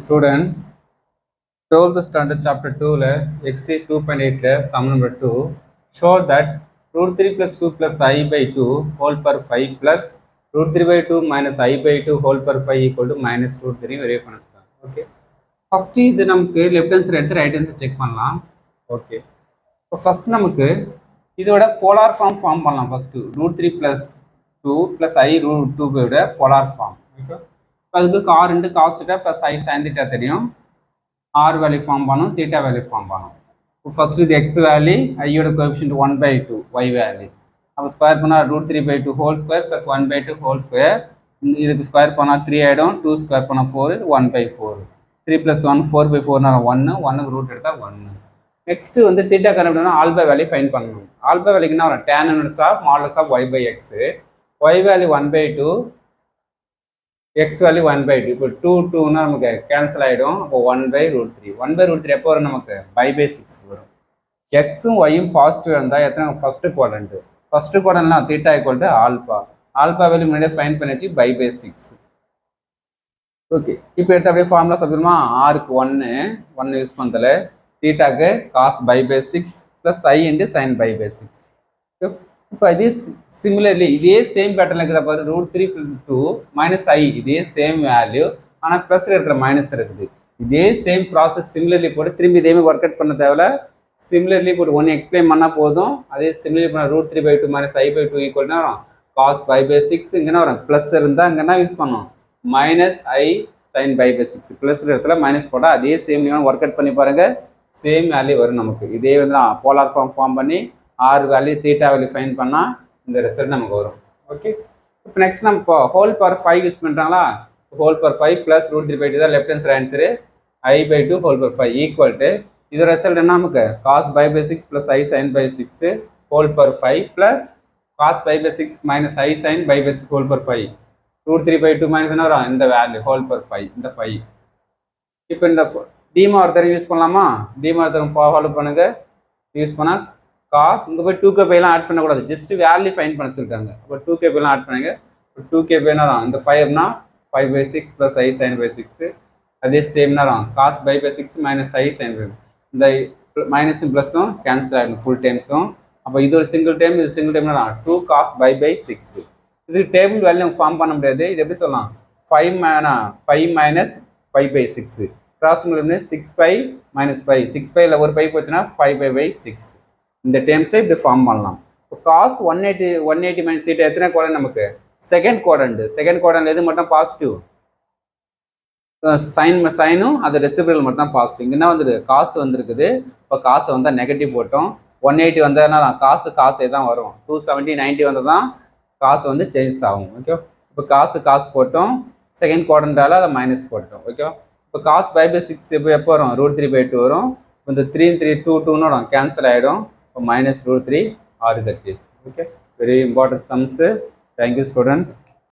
Student, 12th standard chapter 2 exercise 2.8 sum number 2 show that root 3 plus 2 plus I by 2 whole per 5 plus root 3 by 2 minus I by 2 whole per 5 equal to minus root 3 very constant. Okay. First இது நமக்கு left hand side எடுத்து right hand side check பண்ணலாம். Okay. இப்போ first நமக்கு இதோட polar form பண்ணலாம் first root 3 plus 2 plus I root 2 விட polar form. Okay. அதுக்கு cos into cos theta plus I sin theta தெரியும். R value form பண்ணும், theta value form பண்ணும். First இது x value, I யோட coefficient 1 by 2, y value. அப்போ square பண்ணால் root 3 by 2 whole square plus 1 by 2 whole square. இதுக்கு square பண்ணால் 3 ஆகிடும், 2 ஸ்கொயர் பண்ணால் 4, 1 by 4. 3 plus 1, 4 by 4 1, 1க்கு ரூட் எடுத்தால் 1. நெக்ஸ்ட் வந்து தீட்டா கண்டுபிடிக்கணும்னா ஆல்பா வேல்யூ ஃபைன் பண்ணணும். ஆல்பா வேல்யூக்கு என்ன வரும்? tan inverse of modulus of y by x. y value 1 by 2, x value 1 by 2. இப்போ 2 2னா நமக்கு கேன்சல் ஆகிடும். அப்போ 1 by root 3. 1 by root 3 எப்போ வரும்? நமக்கு pi by 6 வரும். எக்ஸும் ஒய்யும் பாசிட்டிவ் இருந்தால் எத்தனை? First quadrant. ஃபர்ஸ்ட் குவாட்ரண்ட்னா theta equal to alpha. Alpha value முன்னாடியே ஃபைன் பண்ணிச்சு pi by 6. ஓகே, இப்போ எடுத்து அப்படியே ஃபார்முலா சொல்லுமா? ஆருக்கு 1 யூஸ் பண்ணுறதுல தீட்டாக்கு cos pi by 6 plus i into sine pi by 6. இப்போ இதே சிமிலர்லி இதே சேம் பேட்டர்ல இருக்கிற பாரு ரூட் 3 2 மைனஸ் ஐ இதே சேம் வேல்யூ, ஆனால் ப்ளஸ் இருக்கிற மைனஸ் இருக்குது. இதே சேம் ப்ராசஸ் சிமிலர்லி போட்டு திரும்பி இதே ஒர்க் அவுட் பண்ண தேவையில்ல. சிமிலர்லி போட்டு ஒன்று எக்ஸ்பிளைன் பண்ணால் போதும். அதே சிமிலர்லி பண்ண root 3 by 2 minus i by 2 ஈக்குவல்னா வரும் காஸ் பை பை 6. இங்கன்னா வரும் ப்ளஸ் இருந்தால் இங்கன்னா யூஸ் பண்ணும் minus i sine pi by 6. Plus இடத்துல மைனஸ் போட்டால் அதே சேம் நீங்கள் ஒர்க் அவுட் பண்ணி பாருங்கள், சேம் வேல்யூ வரும் நமக்கு. இதே வந்து நான் போலார் ஃபார்ம் பண்ணி R value theta value find பண்ணால் இந்த ரிசல்ட் நமக்கு வரும். ஓகே, இப்போ நெக்ஸ்ட் நம்ம இப்போ ஹோல் பவர் 5 யூஸ் பண்ணுறாங்களா? Whole power 5 plus root 3 by 2 தான் left hand side answer. I by 2 whole power 5 equal to இது ரிசல்ட் என்ன நமக்கு? Cos pi by 6 plus i sine pi 6 whole power 5 plus cos pi by 6 minus i sine pi by 6 whole power 5. Root 3 by 2 minus என்ன வரும்? இந்த value whole power 5, இந்த 5. இப்போ இந்த டிமார்த்தரம் use பண்ணலாமா? டிமார்த்தரம் ஃபாலோ பண்ணுங்க. யூஸ் பண்ணால் காஸ் இங்கே போய் 2k பைலாம் ஆட் பண்ணக்கூடாது, ஜஸ்ட் வேல்யூ ஃபைன் பண்ண சொல்லிட்டாங்க. அப்போ 2k பைலாம் ஆட் பண்ணுங்க. இப்போ 2k பைனா இந்த 5னா 5 by 6 plus i sine pi 6. அதே சேம்னா cos pi by 6 minus i sine pi. இந்த மைனஸும் ப்ளஸும் கேன்சல் ஆகிடும் ஃபுல் டைம்ஸும். அப்போ இது ஒரு சிங்கிள் டைம், இது சிங்கிள் டைம்னா 2 காஸ் பை பை 6. இது டேபிள் வேல்யூ நம்ம ஃபார்ம் பண்ண முடியாது. இது எப்படி சொல்லலாம்? 5 மைனஸ் 5 by 6 கிராஸ் பண்ணி 6 பை மைனஸ் 5. 6 பையில் ஒரு பை போச்சுன்னா 5 by 6. இந்த டேர்ம்ஸை இப்படி ஃபார்ம் பண்ணலாம். இப்போ காஸ் 180 மைனஸ் தீட்டா எத்தனை குவாட்ரண்ட் நமக்கு? Second quadrant. செகண்ட் குவாட்ரண்ட் எது மட்டும் பாசிட்டிவ்? சைனும் அது ரெசிபிரல் மட்டும் தான் பாசிட்டிவ். இங்கே என்ன வந்துருக்கு? காசு வந்திருக்குது. இப்போ காசு வந்தால் நெகட்டிவ் போட்டோம். 180 வந்ததுனா காசே தான் வரும். 270 90 வந்தால் தான் காசு வந்து சேஞ்ச் ஆகும். ஓகே, இப்போ காசு போட்டோம். செகண்ட் குவாட்ரண்டால அதை மைனஸ் போட்டோம். ஓகே, இப்போ காஸ் பை பை 6 எப்போ வரும்? ரூட் 3 by 2 வரும். இந்த 3 3 2 2ன்னு வரும், கேன்சல் ஆகிடும். இப்போ மைனஸ் ரூட் 3 ஆர் கட்சிஸ். Okay, very important sums. Thank you student.